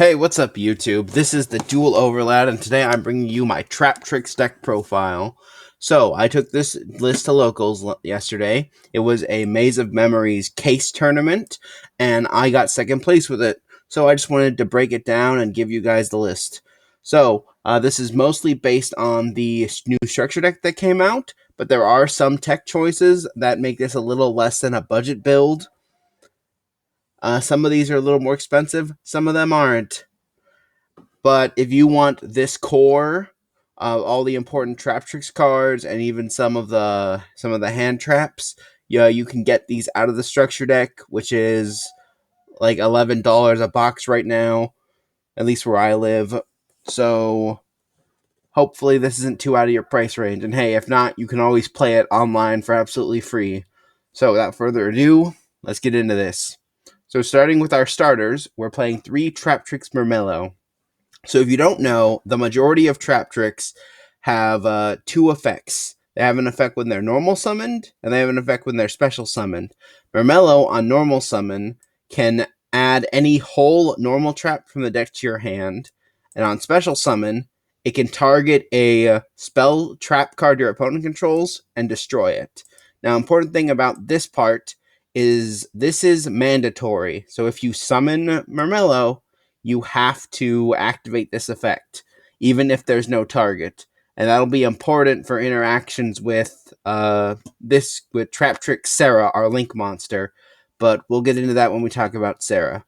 Hey, what's up, YouTube? This is the Duel Overlad, and today I'm bringing you my TRAPTRIX deck profile. So, I took this list to locals yesterday. It was a Maze of Memories case tournament, and I got second place with it. So, I just wanted to break it down and give you guys the list. So, this is mostly based on the new structure deck that came out, but there are some tech choices that make this a little less than a budget build. Some of these are a little more expensive, some of them aren't. But if you want this core, all the important TRAPTRIX cards, and even some of the hand traps, yeah, you can get these out of the structure deck, which is like $11 a box right now, at least where I live. So hopefully this isn't too out of your price range. And hey, if not, you can always play it online for absolutely free. So without further ado, let's get into this. So starting with our starters, we're playing 3 TRAPTRIX Mermello. So if you don't know, the majority of TRAPTRIX have 2 effects. They have an effect when they're normal summoned, and they have an effect when they're special summoned. Mermello on normal summon can add any whole normal trap from the deck to your hand, and on special summon, it can target a spell trap card your opponent controls and destroy it. Now, important thing about this part is this is mandatory. So if you summon Mermello, you have to activate this effect, even if there's no target. And that'll be important for interactions with TRAPTRIX Sarah, our Link monster. But we'll get into that when we talk about Sarah.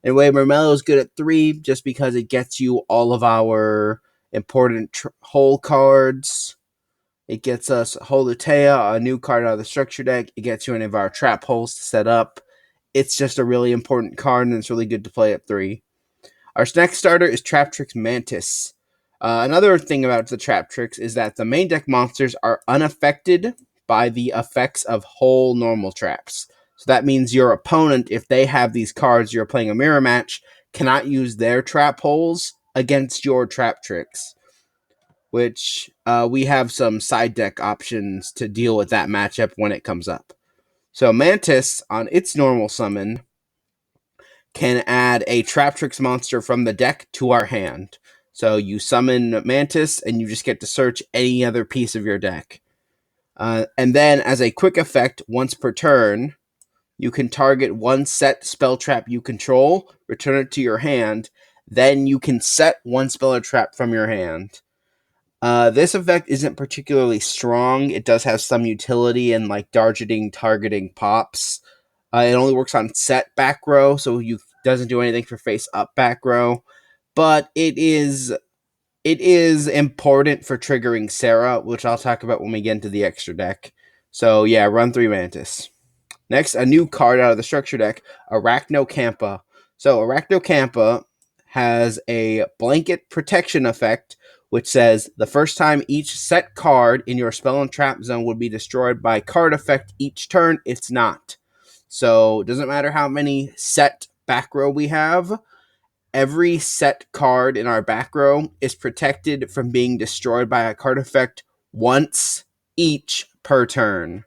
Anyway, Mermello is good at 3 just because it gets you all of our important hole cards. It gets us Holutea, a new card out of the structure deck. It gets you any of our trap holes to set up. It's just a really important card, and it's really good to play at 3. Our next starter is TRAPTRIX Mantis. Another thing about the TRAPTRIX is that the main deck monsters are unaffected by the effects of whole normal traps. So that means your opponent, if they have these cards, you're playing a mirror match, cannot use their trap holes against your TRAPTRIX. Which we have some side deck options to deal with that matchup when it comes up. So Mantis, on its normal summon, can add a TRAPTRIX monster from the deck to our hand. So you summon Mantis, and you just get to search any other piece of your deck. And then, as a quick effect, once per turn, you can target one set spell trap you control, return it to your hand, then you can set one spell or trap from your hand. This effect isn't particularly strong. It does have some utility in like targeting pops. It only works on set back row, so you doesn't do anything for face up back row. But it is important for triggering Sarah, which I'll talk about when we get into the extra deck. So yeah, run 3 Mantis. Next, a new card out of the structure deck, Arachnocampa. So Arachnocampa has a blanket protection effect, which says the first time each set card in your spell and trap zone would be destroyed by card effect each turn, it's not. So it doesn't matter how many set back row we have. Every set card in our back row is protected from being destroyed by a card effect once each per turn,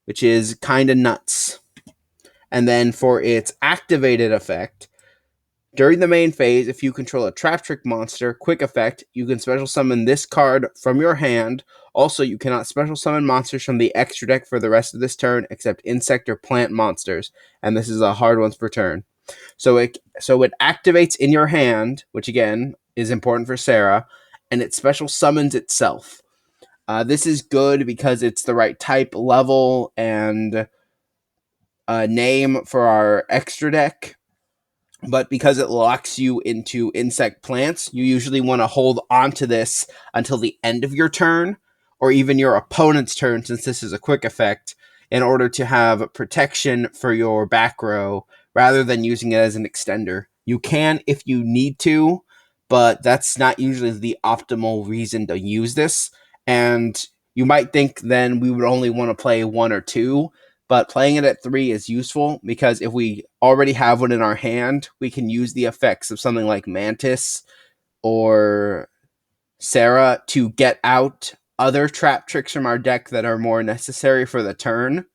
which is kind of nuts. And then for its activated effect, during the main phase, if you control a TRAPTRIX monster, quick effect, you can special summon this card from your hand. Also, you cannot special summon monsters from the extra deck for the rest of this turn, except insect or plant monsters. And this is a hard once per turn. So it activates in your hand, which again is important for Sarah, and it special summons itself. This is good because it's the right type, level, and name for our extra deck. But because it locks you into insect plants, you usually want to hold onto this until the end of your turn, or even your opponent's turn, since this is a quick effect, in order to have protection for your back row, rather than using it as an extender. You can if you need to, but that's not usually the optimal reason to use this. And you might think then we would only want to play 1 or 2, but playing it at 3 is useful because if we already have one in our hand, we can use the effects of something like Mantis or Sarah to get out other TRAPTRIX from our deck that are more necessary for the turn.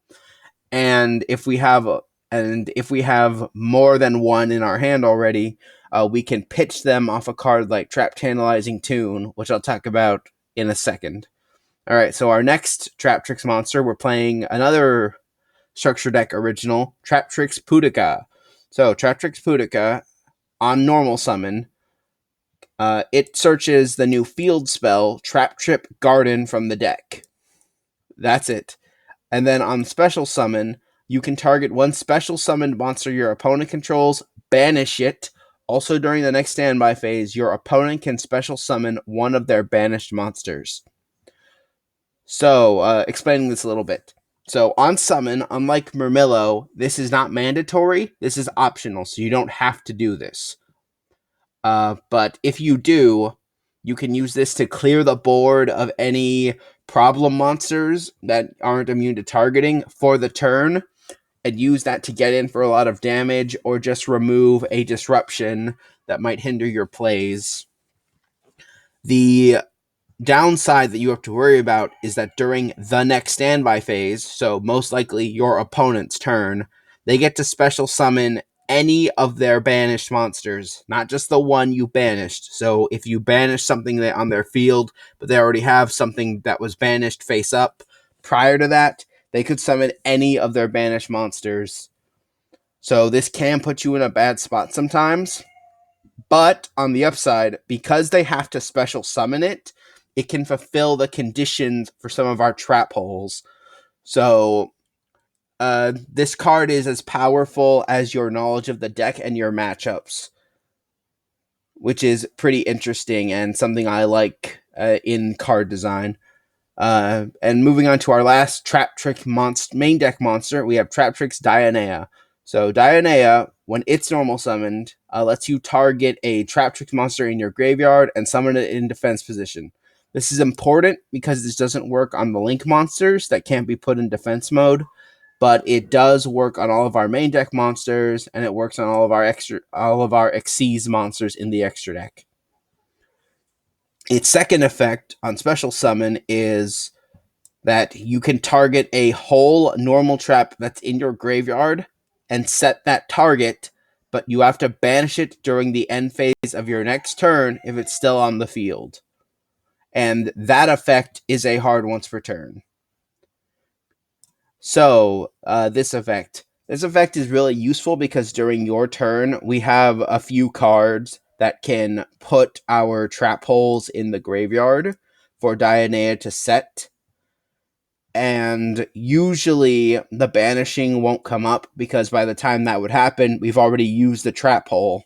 And if we have and if we have more than one in our hand already, we can pitch them off a card like Trap Tantalizing Tune, which I'll talk about in a second. All right, so our next TRAPTRIX monster, we're playing another structure deck original, TRAPTRIX Pudica. So TRAPTRIX Pudica, on normal summon, it searches the new field spell, Trap Trip Garden, from the deck. That's it. And then on special summon, you can target one special summoned monster your opponent controls, banish it. Also, during the next standby phase, your opponent can special summon one of their banished monsters. So, explaining this a little bit. So, on summon, unlike Murmillo, this is not mandatory. This is optional, so you don't have to do this. But if you do, you can use this to clear the board of any problem monsters that aren't immune to targeting for the turn, and use that to get in for a lot of damage or just remove a disruption that might hinder your plays. The downside that you have to worry about is that during the next standby phase, so most likely your opponent's turn, they get to special summon any of their banished monsters, not just the one you banished. So if you banish something on their field, but they already have something that was banished face up prior to that, they could summon any of their banished monsters. So this can put you in a bad spot sometimes. But on the upside, because they have to special summon it, it can fulfill the conditions for some of our trap holes. So this card is as powerful as your knowledge of the deck and your matchups, which is pretty interesting and something I like in card design. And moving on to our last TRAPTRIX main deck monster, we have TRAPTRIX Dionea. So Dionea, when it's normal summoned, lets you target a TRAPTRIX monster in your graveyard and summon it in defense position. This is important because this doesn't work on the link monsters that can't be put in defense mode, but it does work on all of our main deck monsters, and it works on all of our Xyz monsters in the extra deck. Its second effect on special summon is that you can target a whole normal trap that's in your graveyard and set that target, but you have to banish it during the end phase of your next turn if it's still on the field. And that effect is a hard once per turn. So, this effect is really useful because during your turn, we have a few cards that can put our trap holes in the graveyard for Dionea to set. And usually the banishing won't come up because by the time that would happen, we've already used the trap hole.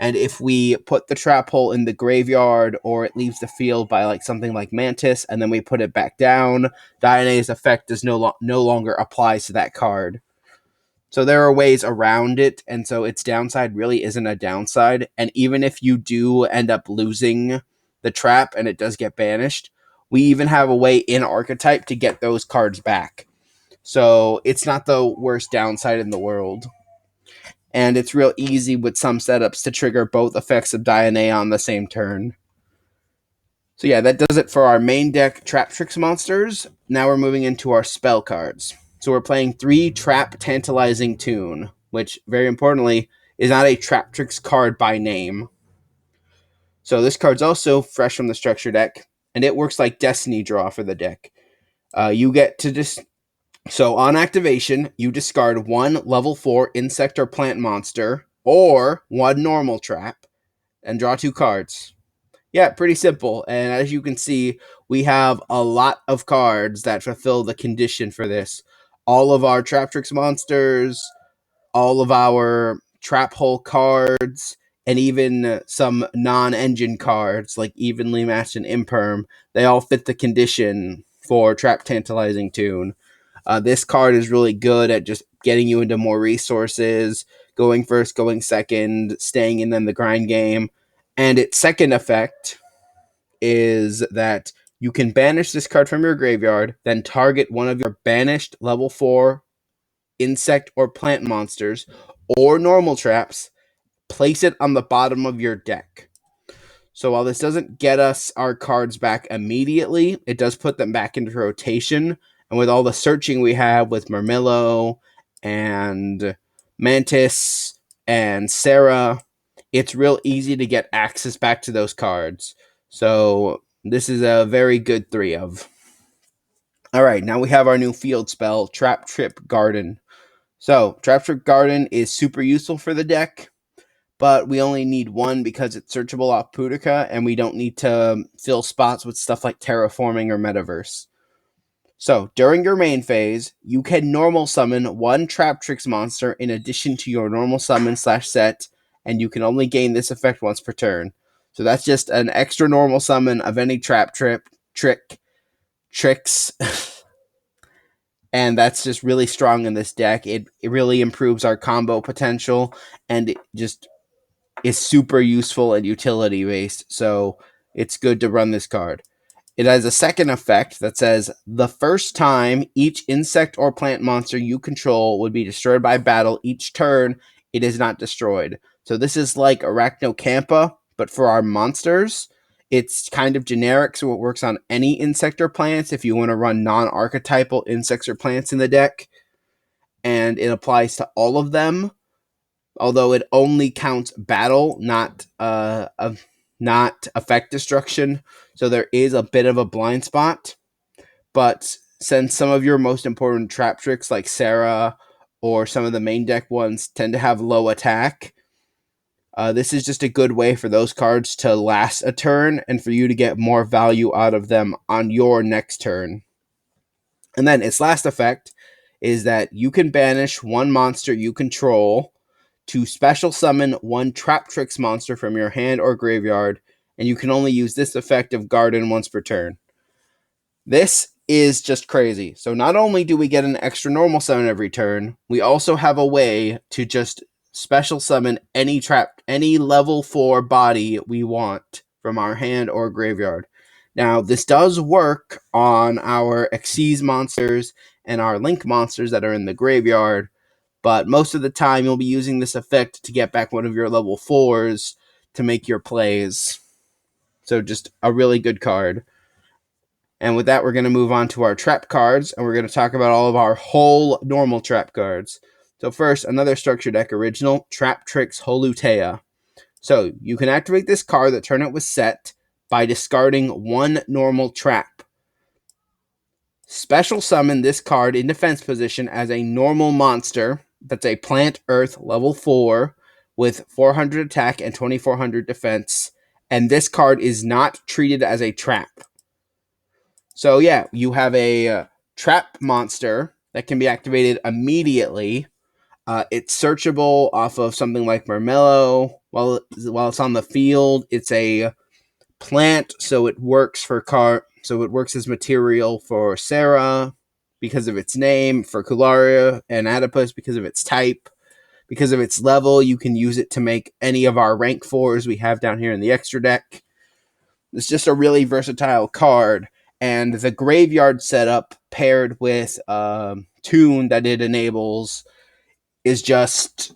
And if we put the trap hole in the graveyard or it leaves the field by like something like Mantis and then we put it back down, Dionea's effect does no longer applies to that card. So there are ways around it, and so its downside really isn't a downside. And even if you do end up losing the trap and it does get banished, we even have a way in Archetype to get those cards back. So it's not the worst downside in the world. And it's real easy with some setups to trigger both effects of Dionea on the same turn. So yeah, that does it for our main deck TRAPTRIX monsters. Now we're moving into our spell cards. So we're playing 3 Trap Tantalizing Tune, which, very importantly, is not a TRAPTRIX card by name. So this card's also fresh from the structure deck, and it works like Destiny Draw for the deck. You get to So on activation, you discard 1 level 4 insect or plant monster, or 1 normal trap, and draw 2 cards. Yeah, pretty simple. And as you can see, we have a lot of cards that fulfill the condition for this. All of our TRAPTRIX monsters, all of our trap hole cards, and even some non-engine cards like Evenly Matched and Imperm, they all fit the condition for Trap Tantalizing Tune. This card is really good at just getting you into more resources, going first, going second, staying in the grind game. And its second effect is that you can banish this card from your graveyard, then target one of your banished level 4 insect or plant monsters or normal traps, place it on the bottom of your deck. So while this doesn't get us our cards back immediately, it does put them back into rotation. And with all the searching we have with Murmillo and Mantis, and Sarah, it's real easy to get access back to those cards. So this is a very good 3 of. All right, now we have our new field spell, Trap Trip Garden. So Trap Trip Garden is super useful for the deck, but we only need 1 because it's searchable off Pudica, and we don't need to fill spots with stuff like Terraforming or Metaverse. So, during your main phase, you can normal summon 1 TRAPTRIX monster in addition to your normal summon / set, and you can only gain this effect once per turn. So that's just an extra normal summon of any tricks, and that's just really strong in this deck. It really improves our combo potential, and it just is super useful and utility based, so it's good to run this card. It has a second effect that says, the first time each insect or plant monster you control would be destroyed by battle each turn, it is not destroyed. So this is like Arachnocampa, but for our monsters. It's kind of generic, so it works on any insect or plants if you want to run non-archetypal insects or plants in the deck. And it applies to all of them, although it only counts battle, not effect destruction. So there is a bit of a blind spot. But since some of your most important TRAPTRIX, like Sarah or some of the main deck ones, tend to have low attack, this is just a good way for those cards to last a turn and for you to get more value out of them on your next turn. And then its last effect is that you can banish 1 monster you control to special summon 1 TRAPTRIX monster from your hand or graveyard, and you can only use this effect of Garden once per turn. This is just crazy. So not only do we get an extra normal summon every turn, we also have a way to just special summon any level 4 body we want from our hand or graveyard. Now, this does work on our Xyz monsters and our Link monsters that are in the graveyard, but most of the time you'll be using this effect to get back one of your level 4s to make your plays. So just a really good card. And with that, we're going to move on to our trap cards, and we're going to talk about all of our whole normal trap cards. So first, another structure deck original, TRAPTRIX Holutea. So you can activate this card the turn it was set by discarding 1 normal trap. Special summon this card in defense position as a normal monster that's a plant earth level 4 with 400 attack and 2400 defense, and this card is not treated as a trap. So yeah, you have a trap monster that can be activated immediately. It's searchable off of something like Murmello while it's on the field. It's a plant, so it works as material for Sarah because of its name, for Kularia and Adipus because of its type. Because of its level, you can use it to make any of our rank 4s we have down here in the extra deck. It's just a really versatile card, and the graveyard setup paired with Tune that it enables is just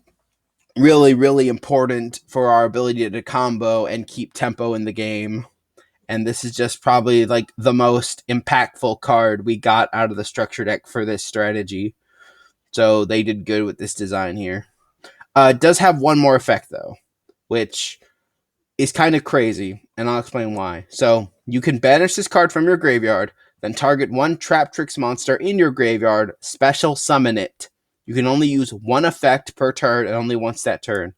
really, really important for our ability to combo and keep tempo in the game. And this is just probably like the most impactful card we got out of the structure deck for this strategy. So they did good with this design here. It does have one more effect, though, which is kind of crazy, and I'll explain why. So you can banish this card from your graveyard, then target 1 TRAPTRIX monster in your graveyard, special summon it. You can only use 1 effect per turn and only once that turn.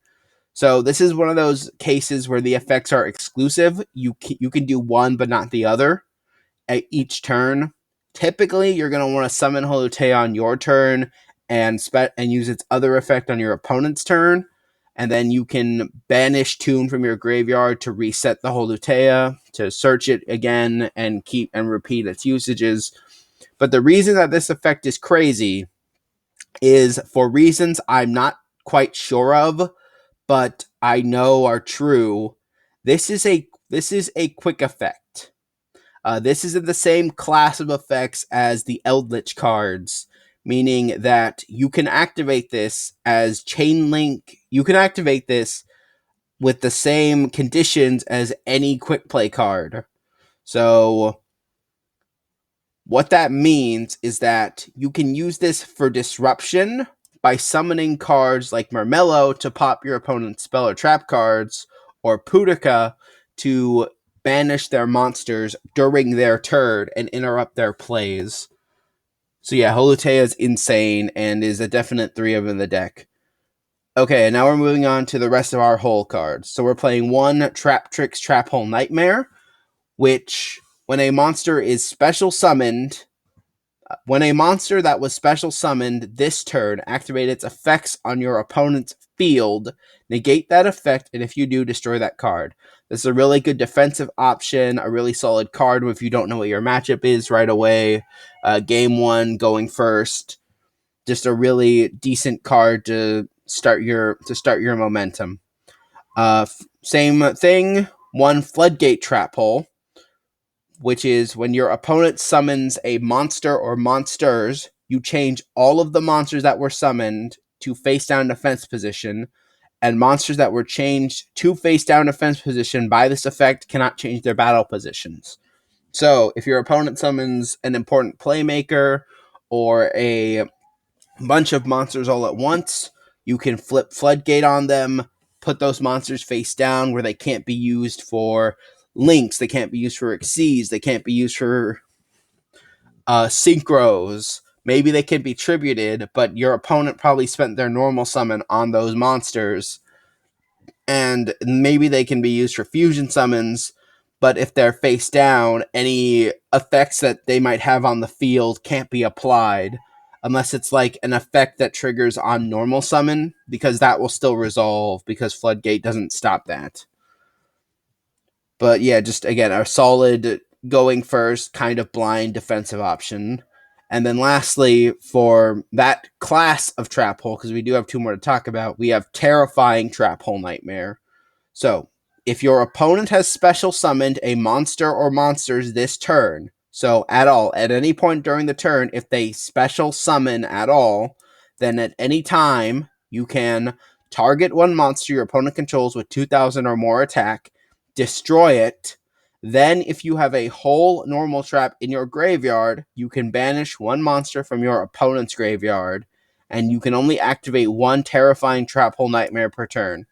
So this is one of those cases where the effects are exclusive. You can do one but not the other at each turn. Typically, you're going to want to summon Holutea on your turn and use its other effect on your opponent's turn. And then you can banish Tune from your graveyard to reset the Holutea, to search it again and keep and repeat its usages. But the reason that this effect is crazy is for reasons I'm not quite sure of, but I know are true. This is a quick effect. This is in the same class of effects as the Eldritch cards, meaning that you can activate this as Chain Link. You can activate this with the same conditions as any quick play card. So what that means is that you can use this for disruption, by summoning cards like Marmello to pop your opponent's spell or trap cards, or Pudica to banish their monsters during their turn and interrupt their plays. So yeah, Holutea is insane and is a definite 3 of in the deck. Okay, and now we're moving on to the rest of our hole cards. So we're playing 1 TRAPTRIX Trap Hole Nightmare, which, when a monster is special summoned, when a monster that was special summoned this turn activates its effects on your opponent's field, negate that effect, and if you do, destroy that card. This is a really good defensive option, a really solid card if you don't know what your matchup is right away. Game 1 going first. Just a really decent card to start your momentum. Same thing, 1 Floodgate Trap Hole, which is when your opponent summons a monster or monsters, you change all of the monsters that were summoned to face down defense position, and monsters that were changed to face down defense position by this effect cannot change their battle positions. So if your opponent summons an important playmaker or a bunch of monsters all at once, you can flip Floodgate on them, put those monsters face down where they can't be used for links, they can't be used for exceeds, they can't be used for synchros. Maybe they can be tributed, but your opponent probably spent their normal summon on those monsters, and maybe they can be used for fusion summons, but if they're face down, any effects that they might have on the field can't be applied unless it's like an effect that triggers on normal summon, because that will still resolve because Floodgate doesn't stop that. But yeah, just again, a solid going first, kind of blind defensive option. And then lastly, for that class of Trap Hole, because we do have 2 more to talk about, we have Terrifying Trap Hole Nightmare. So, if your opponent has special summoned a monster or monsters this turn, so at any point during the turn, if they special summon at all, then at any time you can target 1 monster your opponent controls with 2,000 or more attack, destroy it. Then, if you have a whole normal trap in your graveyard, you can banish 1 monster from your opponent's graveyard, and you can only activate 1 Terrifying Trap Hole Nightmare per turn.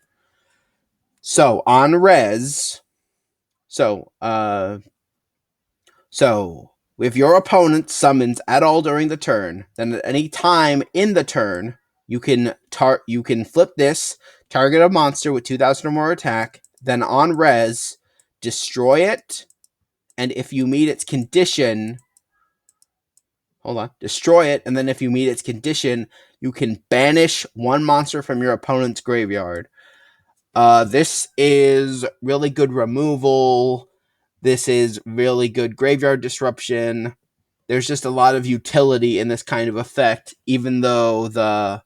So on res, so if your opponent summons at all during the turn, then at any time in the turn, you can flip this, target a monster with 2,000 or more attack, then on res, destroy it, and if you meet its condition, destroy it, and then if you meet its condition, you can banish 1 monster from your opponent's graveyard. This is really good removal. This is really good graveyard disruption. There's just a lot of utility in this kind of effect, even though the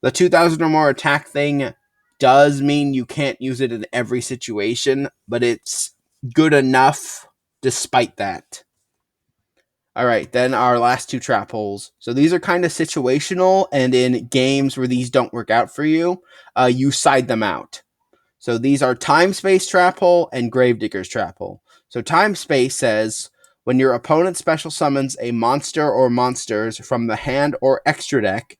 2,000 or more attack thing does mean you can't use it in every situation, but it's good enough despite that. All right, then our last 2 trap holes. So these are kind of situational, and in games where these don't work out for you, you side them out. So these are Time Space Trap Hole and Gravedigger's Trap Hole. So Time Space says, when your opponent special summons a monster or monsters from the hand or extra deck,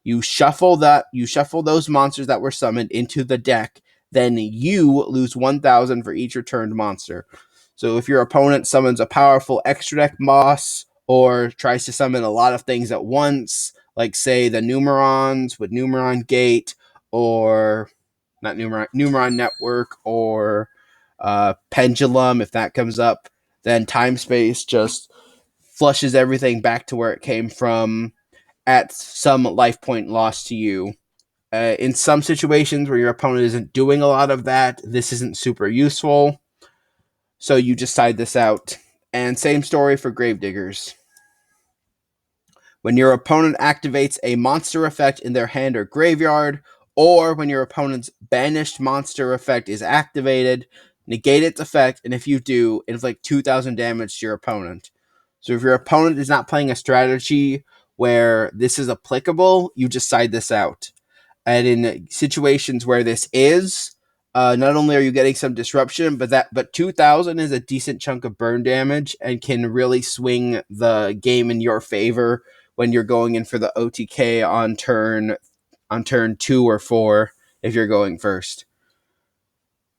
you shuffle those monsters that were summoned into the deck, then you lose 1,000 for each returned monster. So if your opponent summons a powerful extra deck boss or tries to summon a lot of things at once, like say the Numerons with Numeron Gate, or not Numeron Network, or Pendulum, if that comes up, then Time Space just flushes everything back to where it came from at some life point lost to you. In some situations where your opponent isn't doing a lot of that, this isn't super useful, so you just side this out. And same story for Gravediggers. When your opponent activates a monster effect in their hand or graveyard, or when your opponent's banished monster effect is activated, negate its effect, and if you do, inflict 2,000 damage to your opponent. So if your opponent is not playing a strategy where this is applicable, you just side this out. And in situations where this is, not only are you getting some disruption, but 2,000 is a decent chunk of burn damage and can really swing the game in your favor when you're going in for the OTK on turn 2 or 4 if you're going first.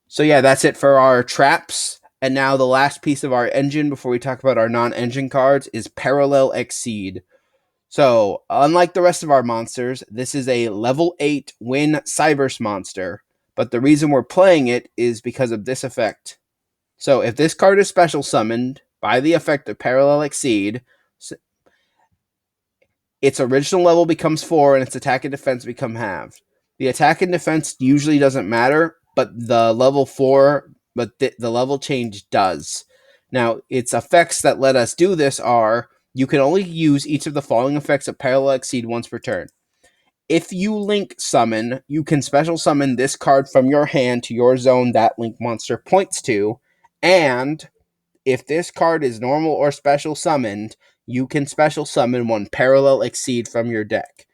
So yeah, that's it for our traps. And now the last piece of our engine before we talk about our non-engine cards is Parallel Exceed. So, unlike the rest of our monsters, this is a level 8 win Cybers monster. But the reason we're playing it is because of this effect. So, if this card is special summoned by the effect of Parallel Exceed, its original level becomes 4 and its attack and defense become halved. The attack and defense usually doesn't matter, but the level level change does. Now, its effects that let us do this are you can only use each of the following effects of Parallel Exceed once per turn. If you link summon, you can special summon this card from your hand to your zone that link monster points to, and if this card is normal or special summoned, you can special summon one Parallel Exceed from your deck.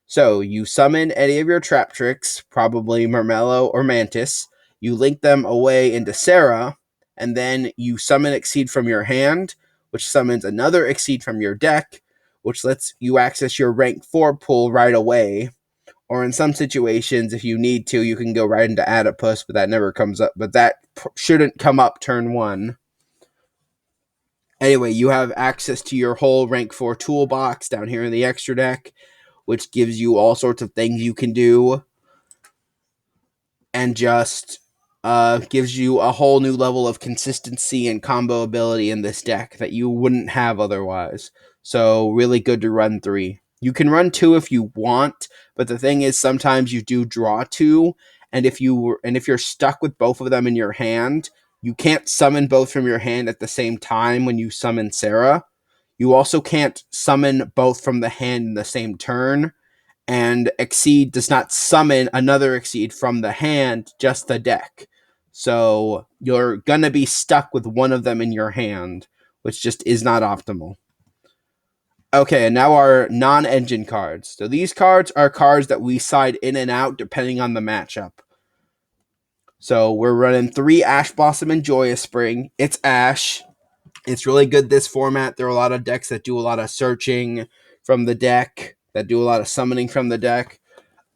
So you summon any of your TRAPTRIX, probably Murmello or Mantis, you link them away into Sarah, and then you summon Exceed from your hand, which summons another Exceed from your deck, which lets you access your rank 4 pool right away. Or in some situations, if you need to, you can go right into Adipus, but that never comes up. But that shouldn't come up turn 1. Anyway, you have access to your whole rank 4 toolbox down here in the extra deck, which gives you all sorts of things you can do and just gives you a whole new level of consistency and combo ability in this deck that you wouldn't have otherwise. So really good to run 3. You can run 2 if you want, but the thing is sometimes you do draw 2, and if you're stuck with both of them in your hand, you can't summon both from your hand at the same time when you summon Sarah. You also can't summon both from the hand in the same turn, and Exceed does not summon another Exceed from the hand, just the deck. So you're going to be stuck with one of them in your hand, which just is not optimal. Okay, and now our non-engine cards. So these cards are cards that we side in and out depending on the matchup. So we're running 3 Ash Blossom and Joyous Spring. It's Ash. It's really good this format. There are a lot of decks that do a lot of searching from the deck, that do a lot of summoning from the deck.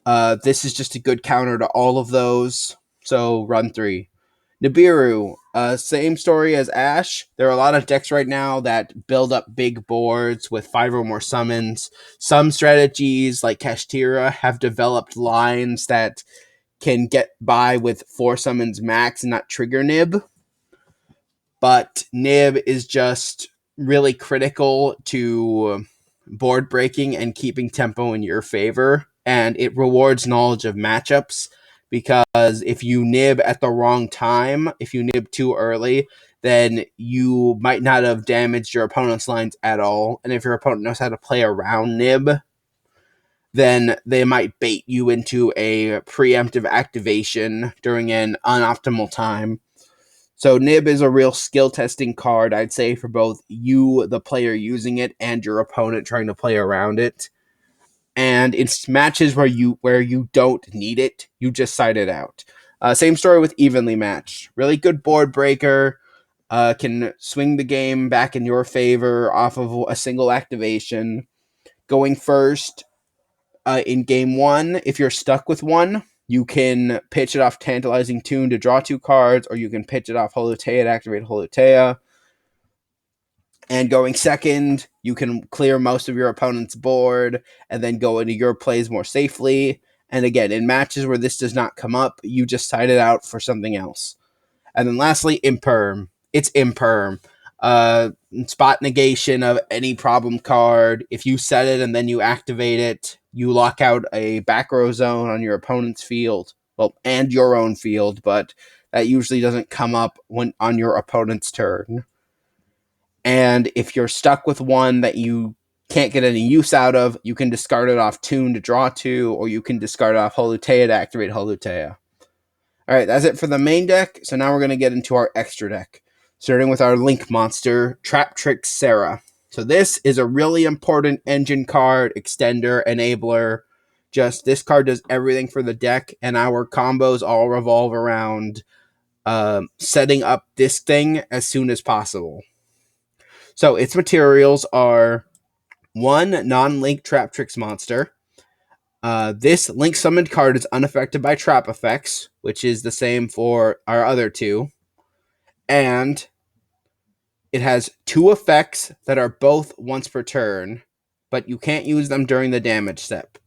This is just a good counter to all of those. So run 3. Nibiru, same story as Ash. There are a lot of decks right now that build up big boards with 5 or more summons. Some strategies, like Kashtira, have developed lines that can get by with 4 summons max and not trigger Nib. But Nib is just really critical to board breaking and keeping tempo in your favor, and it rewards knowledge of matchups, because if you nib at the wrong time, if you nib too early, then you might not have damaged your opponent's lines at all, and if your opponent knows how to play around nib, then they might bait you into a preemptive activation during an unoptimal time. So Nib is a real skill testing card, I'd say, for both you, the player using it, and your opponent trying to play around it. And it's matches where you don't need it, you just side it out. Same story with Evenly Matched. Really good board breaker, can swing the game back in your favor off of a single activation. Going first in game 1, if you're stuck with one, you can pitch it off Tantalizing Tune to draw 2 cards, or you can pitch it off Holotea to activate Holotea. And going second, you can clear most of your opponent's board and then go into your plays more safely. And again, in matches where this does not come up, you just side it out for something else. And then lastly, Imperm. It's Imperm. Spot negation of any problem card. If you set it and then you activate it, you lock out a back row zone on your opponent's field. Well, and your own field, but that usually doesn't come up when on your opponent's turn. And if you're stuck with one that you can't get any use out of, you can discard it off Tune to draw 2, or you can discard it off Holotea to activate Holotea. Alright, that's it for the main deck. So now we're going to get into our extra deck, starting with our Link monster, TRAPTRIX Sarah. So this is a really important engine card, extender, enabler. Just this card does everything for the deck, and our combos all revolve around setting up this thing as soon as possible. So its materials are one non-link TRAPTRIX monster. This link summoned card is unaffected by trap effects, which is the same for our other two. And it has two effects that are both once per turn, but you can't use them during the damage step.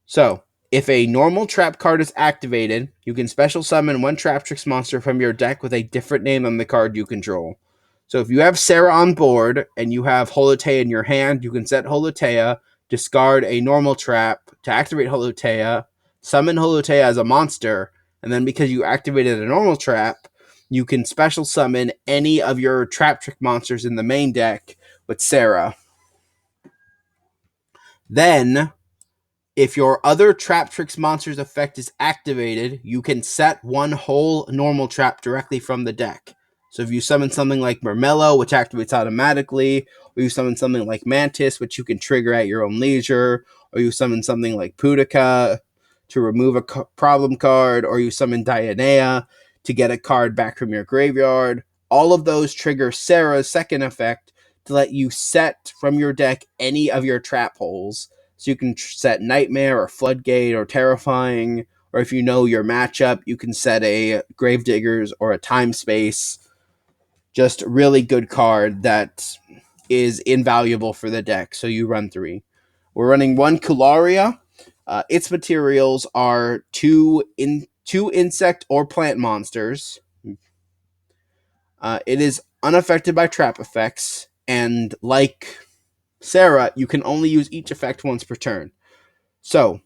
So, if a normal trap card is activated, you can special summon one TRAPTRIX monster from your deck with a different name than the card you control. So if you have Sarah on board and you have Holotea in your hand, you can set Holotea, discard a normal trap to activate Holotea, summon Holotea as a monster, and then because you activated a normal trap, you can special summon any of your TRAPTRIX monsters in the main deck with Sarah. Then, if your other TRAPTRIX monster's effect is activated, you can set one whole normal trap directly from the deck. So if you summon something like Murmello, which activates automatically, or you summon something like Mantis, which you can trigger at your own leisure, or you summon something like Pudica to remove a problem card, or you summon Dionea to get a card back from your graveyard, all of those trigger Sarah's second effect to let you set from your deck any of your trap holes. So you can set Nightmare or Floodgate or Terrifying, or if you know your matchup, you can set a Gravediggers or a Time Space. Just really good card that is invaluable for the deck, so you run 3. We're running 1 Kularia. Its materials are two insect or plant monsters. It is unaffected by trap effects, and like Sarah, you can only use each effect once per turn. So,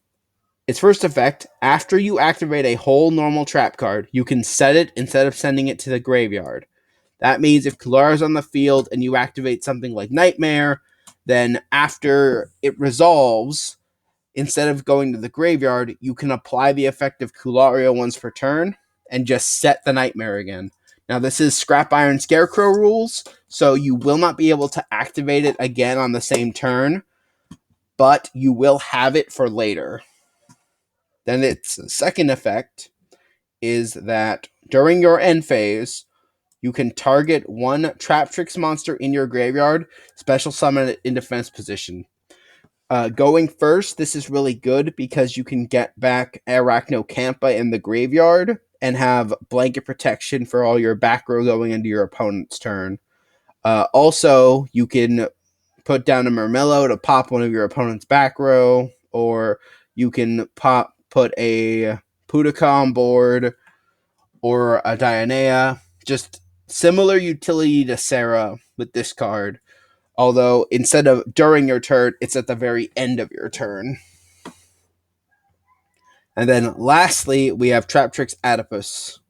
its first effect, after you activate a whole normal trap card, you can set it instead of sending it to the graveyard. That means if Kularia is on the field and you activate something like Nightmare, then after it resolves, instead of going to the graveyard, you can apply the effect of Kularia once per turn and just set the Nightmare again. Now, this is Scrap Iron Scarecrow rules, so you will not be able to activate it again on the same turn, but you will have it for later. Then its second effect is that during your end phase, you can target one TRAPTRIX monster in your graveyard, special summon it in defense position. Going first, this is really good because you can get back Arachnocampa in the graveyard and have blanket protection for all your back row going into your opponent's turn. Also, you can put down a Murmello to pop one of your opponent's back row, or you can put a Pudica on board or a Dionea. Just similar utility to Sarah with this card, although instead of during your turn, it's at the very end of your turn. And then lastly, we have TRAPTRIX Adipus.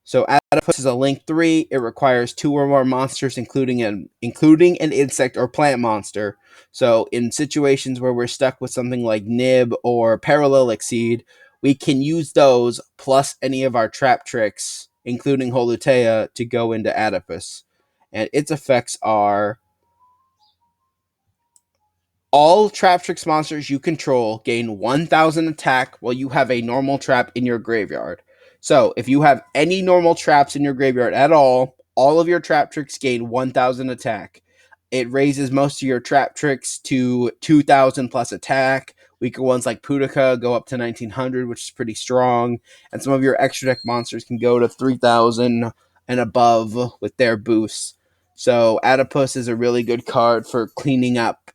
So Adipus is a Link 3. It requires 2 or more monsters, including an insect or plant monster. So in situations where we're stuck with something like Nib or Parallel Exceed, we can use those plus any of our TRAPTRIX, including Holotea, to go into Adipus. And its effects are: all TRAPTRIX monsters you control gain 1,000 attack while you have a normal trap in your graveyard. So, if you have any normal traps in your graveyard at all of your TRAPTRIX gain 1,000 attack. It raises most of your TRAPTRIX to 2,000 plus attack. Weaker ones like Pudica go up to 1,900, which is pretty strong. And some of your extra deck monsters can go to 3,000 and above with their boosts. So, Adipus is a really good card for cleaning up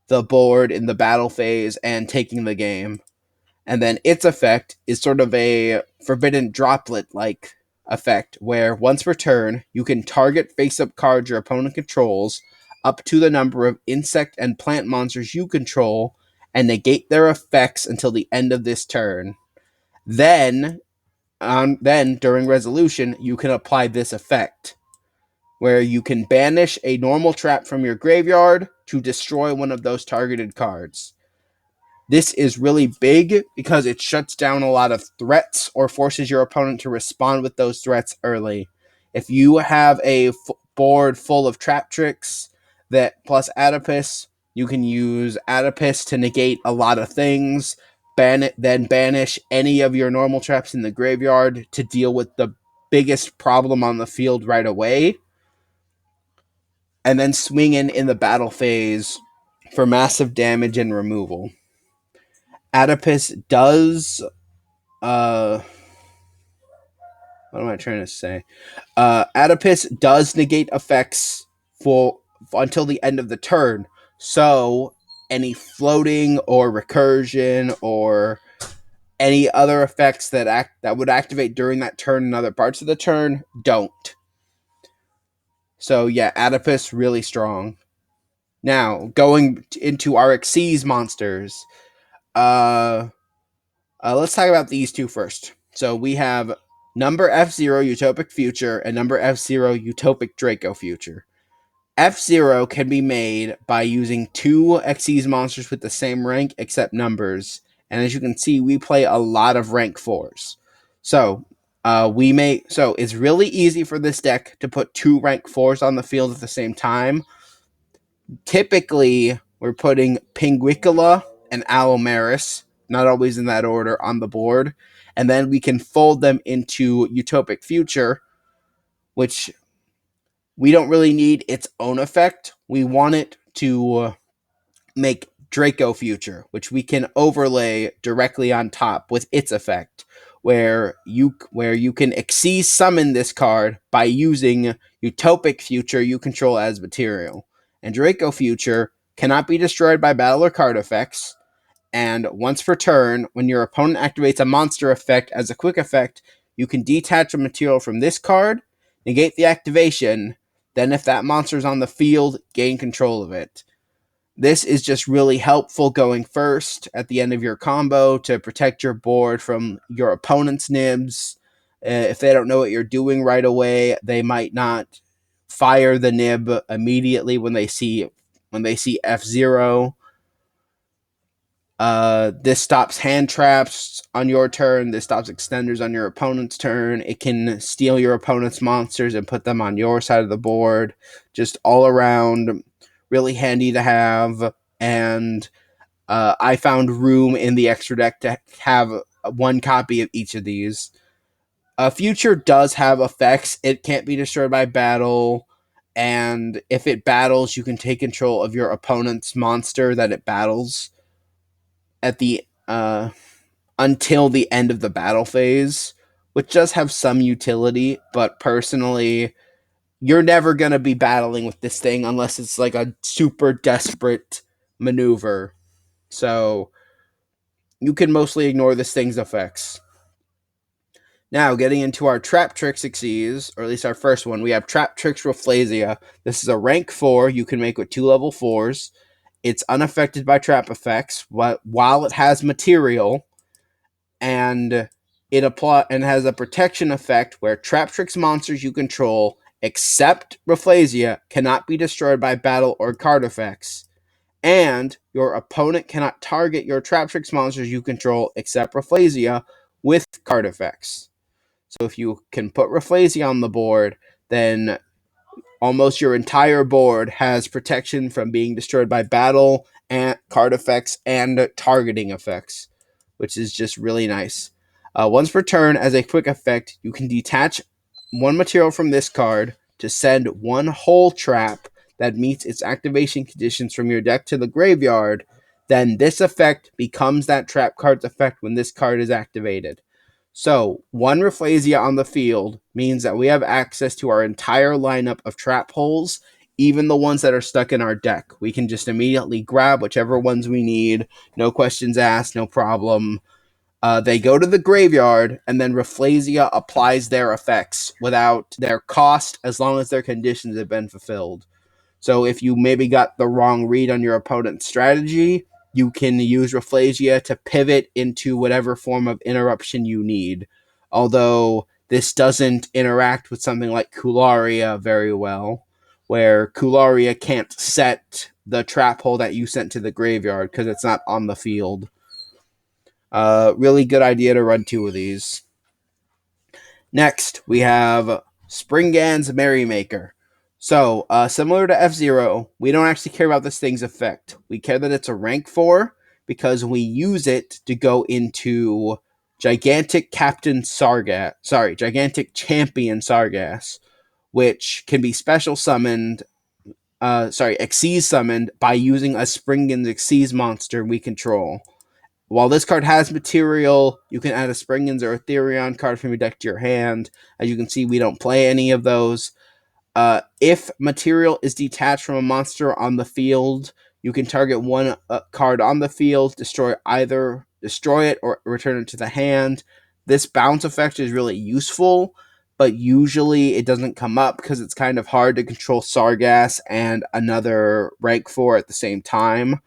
the board in the battle phase and taking the game. And then its effect is sort of a forbidden droplet-like effect, where once per turn, you can target face-up cards your opponent controls up to the number of insect and plant monsters you control and negate their effects until the end of this turn. Then during resolution, you can apply this effect, where you can banish a normal trap from your graveyard to destroy one of those targeted cards. This is really big because it shuts down a lot of threats or forces your opponent to respond with those threats early. If you have a board full of TRAPTRIX that plus Adipus, you can use Adipus to negate a lot of things, then banish any of your normal traps in the graveyard to deal with the biggest problem on the field right away, and then swing in the battle phase for massive damage and removal. Adipus does what am I trying to say? Adipus does negate effects for until the end of the turn. So any floating or recursion or any other effects that would activate during that turn and other parts of the turn don't. So yeah, Adipus really strong. Now going into our Xyz monsters. Let's talk about these two first. So we have number F-Zero Utopic Future and number F-Zero Utopic Draco Future. F-Zero can be made by using two Xyz monsters with the same rank except numbers. And as you can see, we play a lot of rank 4s. So it's really easy for this deck to put two rank 4s on the field at the same time. Typically, we're putting Pinguicula and Alomaris, not always in that order, on the board. And then we can fold them into Utopic Future, which we don't really need its own effect. We want it to make Draco Future, which we can overlay directly on top with its effect, where you can Xyz summon this card by using Utopic Future you control as material. And Draco Future cannot be destroyed by battle or card effects. And once per turn, when your opponent activates a monster effect as a quick effect, you can detach a material from this card, negate the activation, then if that monster is on the field, gain control of it. This is just really helpful going first at the end of your combo to protect your board from your opponent's nibs. If they don't know what you're doing right away, they might not fire the nib immediately when they see F-Zero. This stops hand traps on your turn. This stops extenders on your opponent's turn. It can steal your opponent's monsters and put them on your side of the board. Just all around really handy to have. And I found room in the extra deck to have one copy of each of these. Future does have effects. It can't be destroyed by battle. And if it battles, you can take control of your opponent's monster that it battles at the until the end of the battle phase, which does have some utility, but personally, you're never going to be battling with this thing unless it's like a super desperate maneuver. So you can mostly ignore this thing's effects. Now, getting into our TRAPTRIX Xyz, or at least our first one, we have TRAPTRIX Rafflesia. This is a rank 4 you can make with 2 level 4s. It's unaffected by trap effects, while it has material, and it has a protection effect where TRAPTRIX monsters you control, except Rafflesia, cannot be destroyed by battle or card effects. And your opponent cannot target your TRAPTRIX monsters you control, except Rafflesia, with card effects. So if you can put Rafflesia on the board, then almost your entire board has protection from being destroyed by battle and card effects and targeting effects, which is just really nice. Once per turn, as a quick effect, you can detach one material from this card to send one whole trap that meets its activation conditions from your deck to the graveyard. Then this effect becomes that trap card's effect when this card is activated. So, one Rafflesia on the field means that we have access to our entire lineup of trap holes, even the ones that are stuck in our deck. We can just immediately grab whichever ones we need, no questions asked, no problem. They go to the graveyard, and then Rafflesia applies their effects without their cost, as long as their conditions have been fulfilled. So if you maybe got the wrong read on your opponent's strategy, you can use Rafflesia to pivot into whatever form of interruption you need. Although this doesn't interact with something like Kularia very well, where Kularia can't set the trap hole that you sent to the graveyard because it's not on the field. Really good idea to run 2 of these. Next, we have Springans Merrymaker. So, similar to F-Zero, we don't actually care about this thing's effect. We care that it's a rank 4 because we use it to go into Gigantic Champion Sargas, which can be special summoned Xyz summoned by using a Springen's Xyz monster we control. While this card has material, you can add a Springen's or Ethereon card from your deck to your hand. As you can see, we don't play any of those. If material is detached from a monster on the field, you can target one card on the field, destroy it or return it to the hand. This bounce effect is really useful, but usually it doesn't come up because it's kind of hard to control Sargass and another rank 4 at the same time.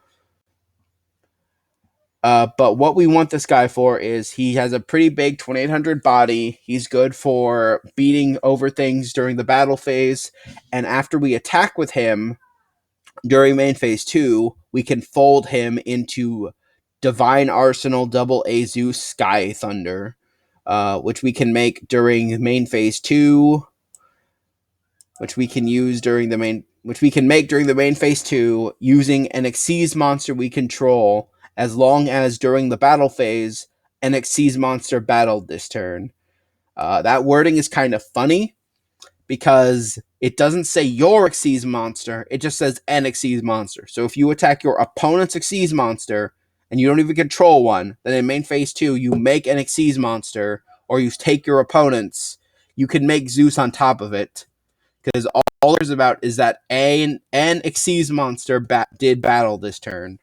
But what we want this guy for is he has a pretty big 2800 body. He's good for beating over things during the battle phase. And after we attack with him during main phase 2, we can fold him into Divine Arsenal Double A Zeus Sky Thunder, which we can make during main phase 2, which we can make during the main phase 2 using an Xyz monster we control, as long as during the battle phase an Xyz monster battled this turn. That wording is kind of funny because it doesn't say your Xyz monster, it just says an Xyz monster. So if you attack your opponent's Xyz monster and you don't even control one, then in main phase 2 you make an Xyz monster, or you take your opponent's, you can make Zeus on top of it. Because all there's about is that an Xyz monster did battle this turn.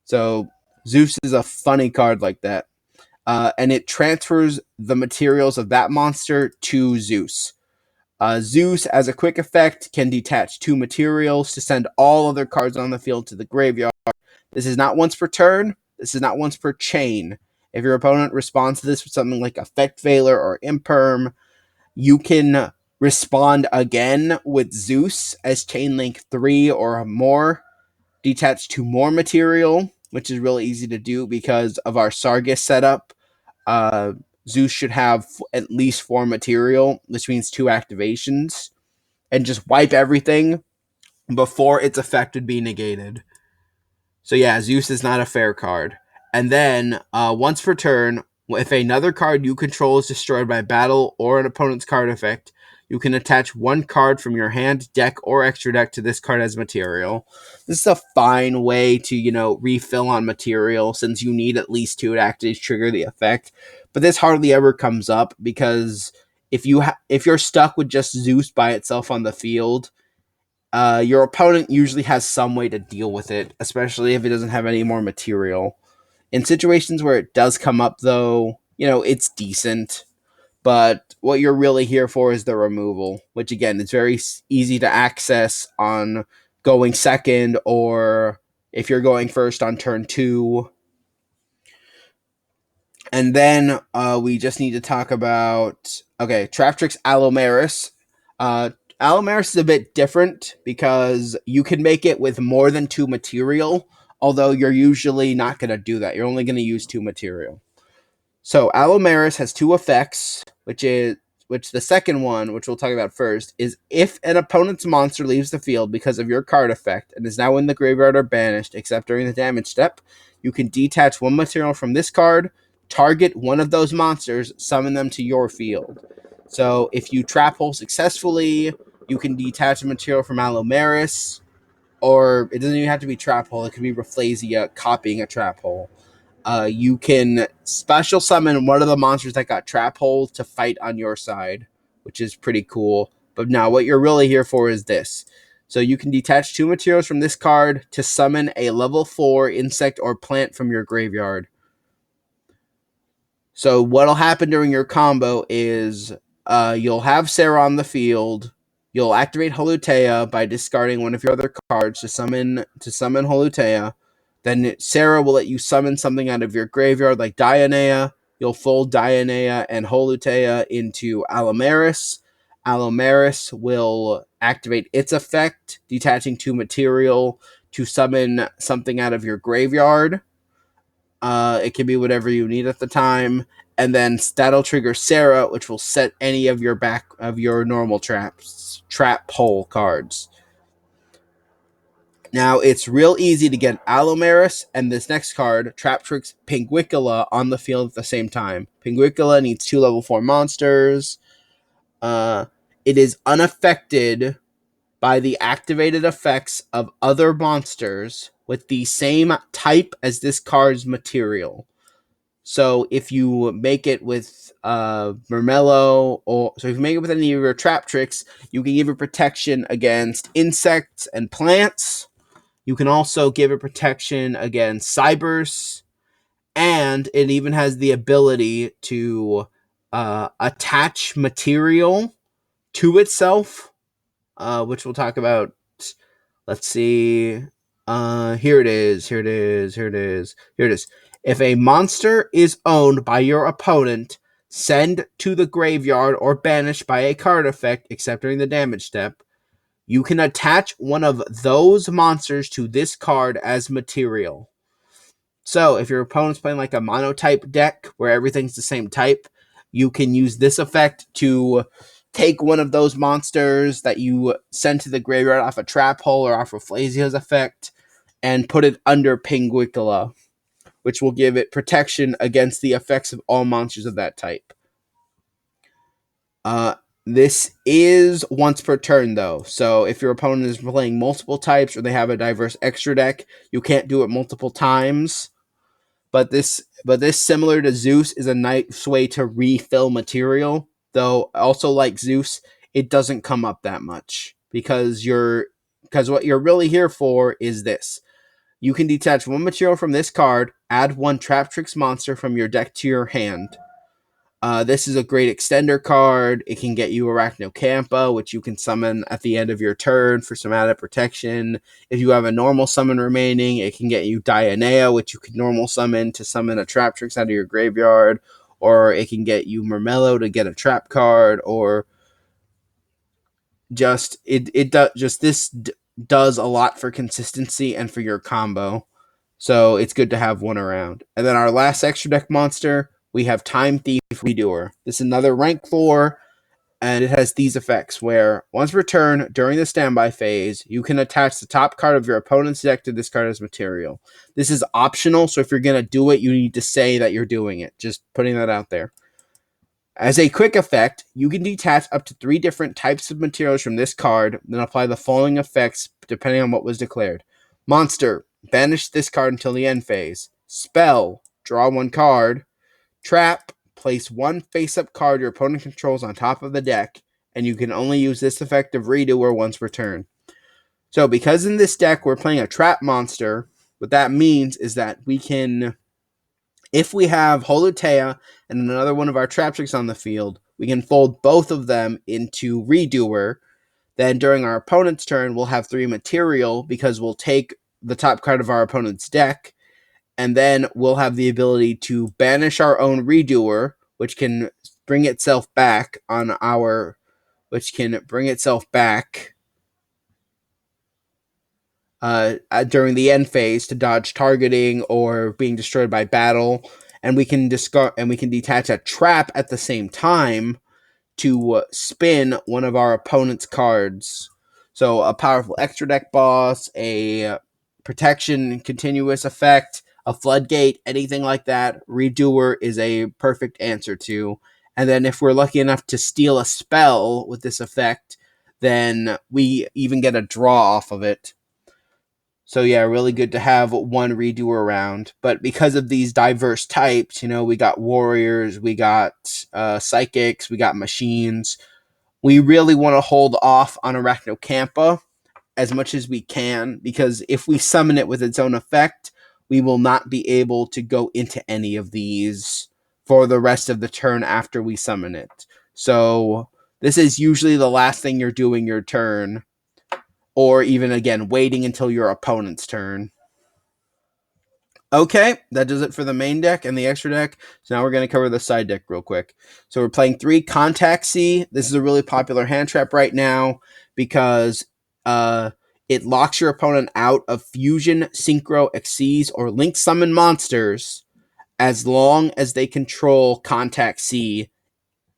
So Zeus is a funny card like that. And it transfers the materials of that monster to Zeus. Zeus, as a quick effect, can detach 2 materials to send all other cards on the field to the graveyard. This is not once per turn. This is not once per chain. If your opponent responds to this with something like Effect Veiler or Imperm, you can respond again with Zeus as Chain Link 3 or more, detach 2 more material, which is really easy to do because of our Sargas setup. Zeus should have at least 4 material, which means 2 activations, and just wipe everything before its effect would be negated. So yeah, Zeus is not a fair card. And then, once per turn, if another card you control is destroyed by battle or an opponent's card effect, you can attach 1 card from your hand, deck, or extra deck to this card as material. This is a fine way to, refill on material, since you need at least 2 to actually trigger the effect. But this hardly ever comes up because if you're stuck with just Zeus by itself on the field, your opponent usually has some way to deal with it, especially if it doesn't have any more material. In situations where it does come up, though, it's decent. But what you're really here for is the removal, which, again, is very easy to access on going second, or if you're going first on turn 2. And then we just need to talk about, TRAPTRIX Allomeris. Allomeris is a bit different because you can make it with more than 2 material, although you're usually not going to do that. You're only going to use 2 material. So Allomeris has 2 effects, which the second one, which we'll talk about first, is if an opponent's monster leaves the field because of your card effect and is now in the graveyard or banished, except during the damage step, you can detach 1 material from this card, target one of those monsters, summon them to your field. So if you trap hole successfully, you can detach a material from Allomeris, or it doesn't even have to be trap hole, it could be Rafflesia copying a trap hole. You can special summon one of the monsters that got trap hole to fight on your side, which is pretty cool. But now what you're really here for is this. So you can detach 2 materials from this card to summon a level 4 insect or plant from your graveyard. So what'll happen during your combo is you'll have Sarah on the field. You'll activate Holutea by discarding one of your other cards to summon Holutea. Then Sarah will let you summon something out of your graveyard like Dionea. You'll fold Dionea and Holutea into Allomeris. Allomeris will activate its effect, detaching 2 material to summon something out of your graveyard. It can be whatever you need at the time. And then that'll trigger Sarah, which will set any of your normal trap hole cards. Now, it's real easy to get Allomeris and this next card, TRAPTRIX Pinguicula, on the field at the same time. Pinguicula needs 2 level 4 monsters. It is unaffected by the activated effects of other monsters with the same type as this card's material. So if you make it with Mermello, or so if you make it with any of your TRAPTRIX, you can give it protection against insects and plants. You can also give it protection against cybers, and it even has the ability to attach material to itself, which we'll talk about. Let's see. Here it is. Here it is. Here it is. Here it is. If a monster is owned by your opponent, send to the graveyard or banished by a card effect, except during the damage step, you can attach one of those monsters to this card as material. So if your opponent's playing like a monotype deck where everything's the same type, you can use this effect to take one of those monsters that you send to the graveyard off a trap hole or off of Flazia's effect and put it under Pinguicula, which will give it protection against the effects of all monsters of that type. This is once per turn, though. So if your opponent is playing multiple types or they have a diverse extra deck, you can't do it multiple times. But this, similar to Zeus, is a nice way to refill material. Though also like Zeus, it doesn't come up that much because what you're really here for is this. You can detach one material from this card, add one TRAPTRIX monster from your deck to your hand. This is a great extender card. It can get you Arachnocampa, which you can summon at the end of your turn for some added protection. If you have a normal summon remaining, it can get you Dionea, which you can normal summon to summon a TRAPTRIX out of your graveyard. Or it can get you Mermello to get a trap card, or just does a lot for consistency and for your combo. So it's good to have one around. And then our last extra deck monster, we have Time Thief Redoer. This is another rank 4, and it has these effects where once per turn during the standby phase, you can attach the top card of your opponent's deck to this card as material. This is optional, so if you're going to do it, you need to say that you're doing it. Just putting that out there. As a quick effect, you can detach up to 3 different types of materials from this card, then apply the following effects depending on what was declared. Monster, banish this card until the end phase. Spell, draw 1 card. Trap, place 1 face-up card your opponent controls on top of the deck, and you can only use this effect of Redoer once per turn. So because in this deck we're playing a trap monster, what that means is that we can, if we have Holutea and another one of our TRAPTRIX on the field, we can fold both of them into Redoer. Then during our opponent's turn, we'll have 3 material because we'll take the top card of our opponent's deck, and then we'll have the ability to banish our own Redoer, which can bring itself back during the end phase to dodge targeting or being destroyed by battle, and we can detach a trap at the same time to spin one of our opponent's cards. So a powerful extra deck boss, a protection continuous effect, a floodgate, anything like that, Redoer is a perfect answer to. And then if we're lucky enough to steal a spell with this effect, then we even get a draw off of it. So yeah, really good to have one Redoer around. But because of these diverse types, we got warriors, we got psychics, we got machines. We really want to hold off on Arachnocampa as much as we can, because if we summon it with its own effect, we will not be able to go into any of these for the rest of the turn after we summon it. So this is usually the last thing you're doing your turn, or even, again, waiting until your opponent's turn. Okay, that does it for the main deck and the extra deck. So now we're going to cover the side deck real quick. So we're playing 3 Contact C. This is a really popular hand trap right now because it locks your opponent out of Fusion, Synchro, Xyz, or Link Summon monsters as long as they control Contact C,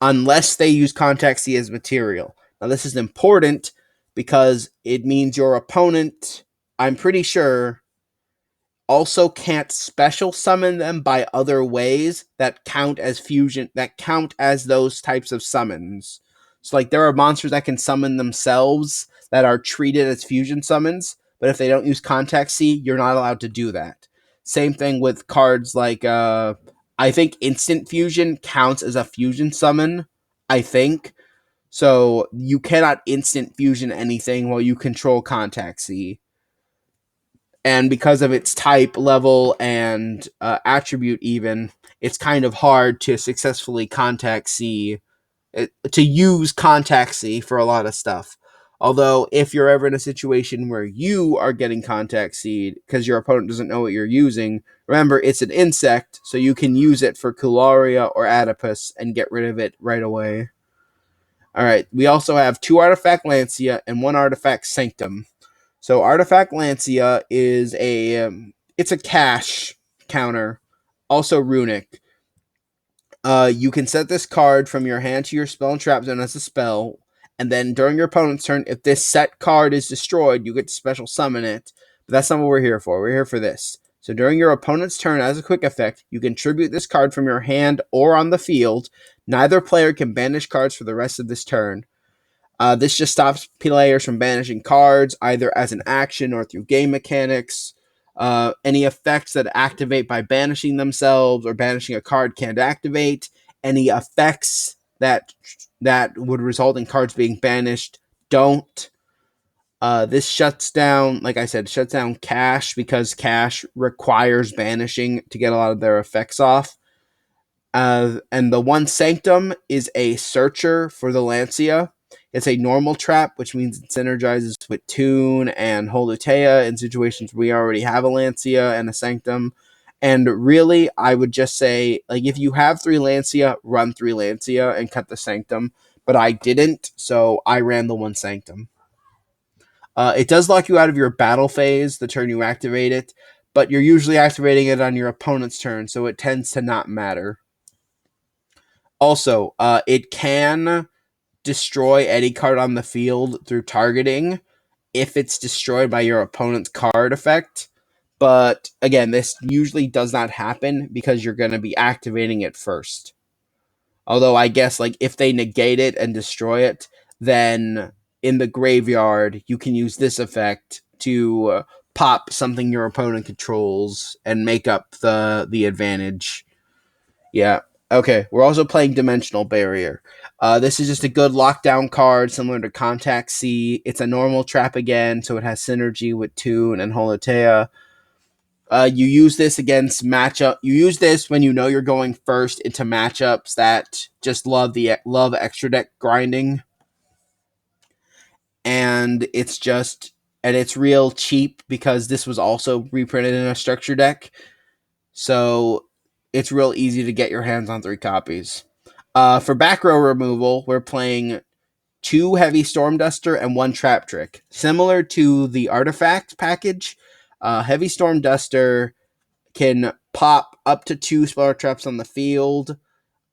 unless they use Contact C as material. Now this is important because it means your opponent, I'm pretty sure, also can't special summon them by other ways that count as fusion, that count as those types of summons. So like there are monsters that can summon themselves that are treated as fusion summons, but if they don't use Contact C, you're not allowed to do that. Same thing with cards like I think Instant Fusion counts as a fusion summon, I think. So you cannot instant fusion anything while you control Contact C. And because of its type, level, and attribute, even, it's kind of hard to successfully Contact C, to use Contact C for a lot of stuff. Although, if you're ever in a situation where you are getting Contact Seed because your opponent doesn't know what you're using, remember it's an insect, so you can use it for Cularia or Adipus and get rid of it right away. Alright, we also have 2 Artifact Lancia and 1 Artifact Sanctum. So Artifact Lancia is it's a cash counter, also runic. You can set this card from your hand to your spell and trap zone as a spell, and then during your opponent's turn, if this set card is destroyed, you get to special summon it. But that's not what we're here for. We're here for this. So during your opponent's turn, as a quick effect, you can tribute this card from your hand or on the field. Neither player can banish cards for the rest of this turn. This just stops players from banishing cards, either as an action or through game mechanics. Any effects that activate by banishing themselves or banishing a card can't activate. Any effects that would result in cards being banished don't. This shuts down, like I said, shuts down Cash because Cash requires banishing to get a lot of their effects off. And the 1 Sanctum is a searcher for the Lancia. It's a normal trap, which means it synergizes with Toon and Holutea in situations where we already have a Lancia and a Sanctum. And really, I would just say, like, if you have 3 Lancia, run 3 Lancia and cut the Sanctum. But I didn't, so I ran the 1 Sanctum. It does lock you out of your battle phase the turn you activate it, but you're usually activating it on your opponent's turn, so it tends to not matter. Also, it can destroy any card on the field through targeting if it's destroyed by your opponent's card effect. But again, this usually does not happen because you're going to be activating it first. Although I guess like if they negate it and destroy it, then in the graveyard you can use this effect to pop something your opponent controls and make up the advantage. Yeah. Okay, we're also playing Dimensional Barrier. This is just a good lockdown card, similar to Contact C. It's a normal trap again, so it has synergy with Toon and Holutea. You use this against matchup. You use this when you know you're going first into matchups that just love extra deck grinding, and it's real cheap because this was also reprinted in a structure deck. So it's real easy to get your hands on 3 copies. For back row removal, we're playing 2 Heavy Storm Duster and 1 TRAPTRIX. Similar to the Artifact package, Heavy Storm Duster can pop up to 2 Spell Traps on the field.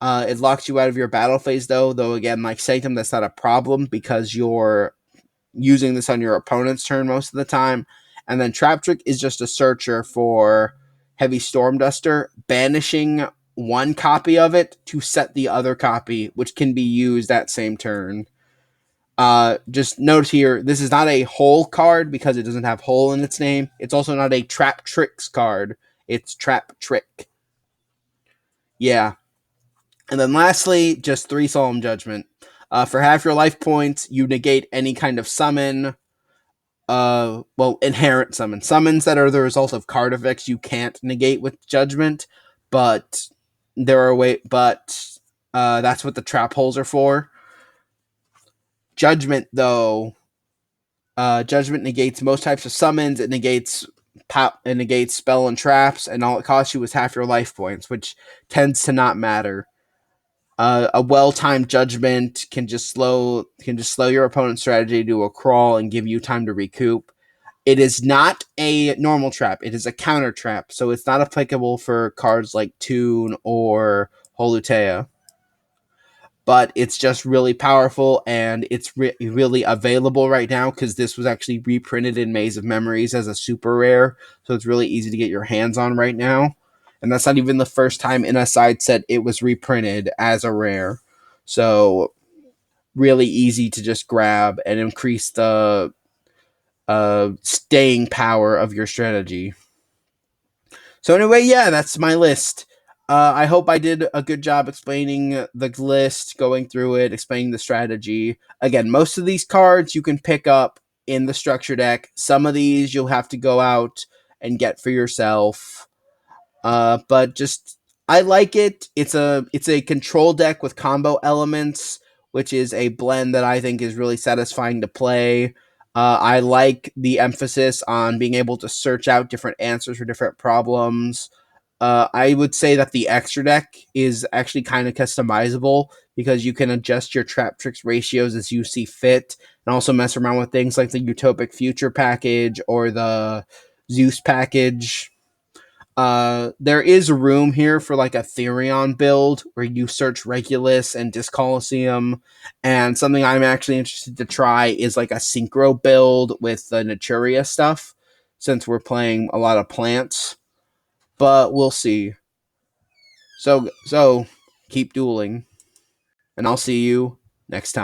It locks you out of your battle phase, though again, like Sanctum, that's not a problem because you're using this on your opponent's turn most of the time. And then TRAPTRIX is just a searcher for Heavy Storm Duster, banishing 1 copy of it to set the other copy, which can be used that same turn. Just note here, this is not a Hole card because it doesn't have Hole in its name. It's also not a TRAPTRIX card. It's TRAPTRIX. Yeah. And then lastly, just 3 Solemn Judgment. For half your life points, you negate any kind of summon. Inherent summons. Summons that are the result of card effects you can't negate with Judgment, but that's what the trap holes are for. Judgment, though, Judgment negates most types of summons. It negates spell and traps, and all it costs you is half your life points, which tends to not matter. A well-timed Judgment can just slow your opponent's strategy to a crawl and give you time to recoup. It is not a normal trap. It is a counter trap, so it's not applicable for cards like Toon or Holutea. But it's just really powerful, and it's really available right now because this was actually reprinted in Maze of Memories as a super rare, so it's really easy to get your hands on right now. And that's not even the first time in a side set it was reprinted as a rare. So really easy to just grab and increase the staying power of your strategy. So anyway, yeah, that's my list. I hope I did a good job explaining the list, going through it, explaining the strategy. Again, most of these cards you can pick up in the structure deck. Some of these you'll have to go out and get for yourself. But just I like it. It's a control deck with combo elements, which is a blend that I think is really satisfying to play. I like the emphasis on being able to search out different answers for different problems. I would say that the extra deck is actually kind of customizable because you can adjust your TRAPTRIX ratios as you see fit, and also mess around with things like the Utopic Future package or the Zeus package. There is room here for like a Therion build where you search Regulus and Disc Coliseum, and something I'm actually interested to try is like a Synchro build with the Naturia stuff, since we're playing a lot of plants. But we'll see. So keep dueling, and I'll see you next time.